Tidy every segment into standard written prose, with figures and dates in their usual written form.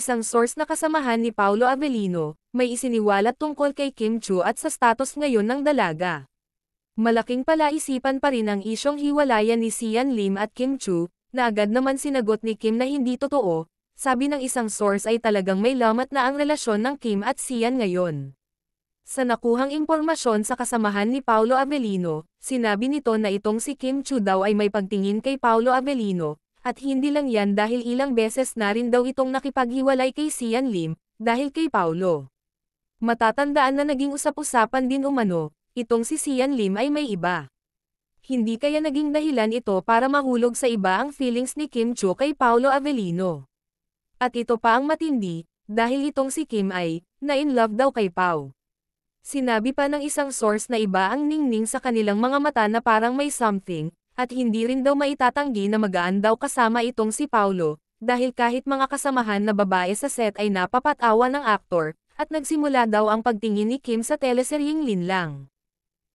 isang source na kasamahan ni Paolo Avellino, may isiniwalat tungkol kay Kim Chu at sa status ngayon ng dalaga. Malaking palaisipan pa rin ang isyong hiwalayan ni Sian Lim at Kim Chu, na agad naman sinagot ni Kim na hindi totoo. Sabi ng isang source ay talagang may lamat na ang relasyon ng Kim at Sian ngayon. Sa nakuhang impormasyon sa kasamahan ni Paolo Avellino, sinabi nito na itong si Kim Chu daw ay may pagtingin kay Paolo Avellino, at hindi lang yan dahil ilang beses na rin daw itong nakipaghiwalay kay Sian Lim, dahil kay Paolo. Matatandaan na naging usap-usapan din umano, itong si Sian Lim ay may iba. Hindi kaya naging dahilan ito para mahulog sa iba ang feelings ni Kim Chu kay Paolo Avellino. At ito pa ang matindi, dahil itong si Kim ay, na in love daw kay Pao. Sinabi pa ng isang source na iba ang ningning sa kanilang mga mata na parang may something, at hindi rin daw maitatanggi na magaan daw kasama itong si Paolo, dahil kahit mga kasamahan na babae sa set ay napapatawa ng aktor, at nagsimula daw ang pagtingin ni Kim sa teleseryeng Linlang.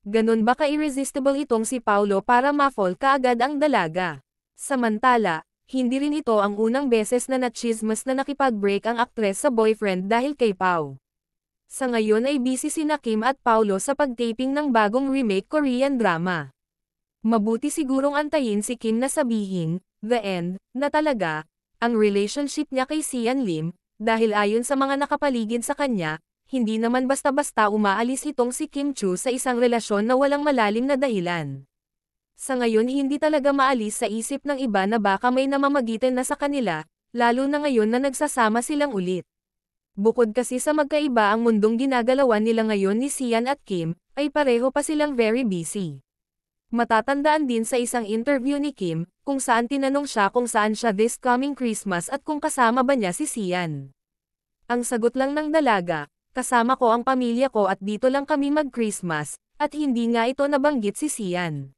Ganun ba ka-irresistible itong si Paolo para ma-fall kaagad ang dalaga? Samantala, hindi rin ito ang unang beses na na-chismis na nakipag-break ang aktres sa boyfriend dahil kay Pao. Sa ngayon ay busy sina Kim at Paolo sa pag-taping ng bagong remake Korean drama. Mabuti sigurong antayin si Kim na sabihin, the end, na talaga, ang relationship niya kay Sian Lim, dahil ayon sa mga nakapaligid sa kanya, hindi naman basta-basta umaalis itong si Kim Chu sa isang relasyon na walang malalim na dahilan. Sa ngayon hindi talaga maalis sa isip ng iba na baka may namamagitan na sa kanila, lalo na ngayon na nagsasama silang ulit. Bukod kasi sa magkaiba ang mundong ginagalawan nila ngayon ni Sian at Kim, ay pareho pa silang very busy. Matatandaan din sa isang interview ni Kim, kung saan tinanong siya kung saan siya this coming Christmas at kung kasama ba niya si Sian. Ang sagot lang ng dalaga, kasama ko ang pamilya ko at dito lang kami mag-Christmas, at hindi nga ito nabanggit si Sian.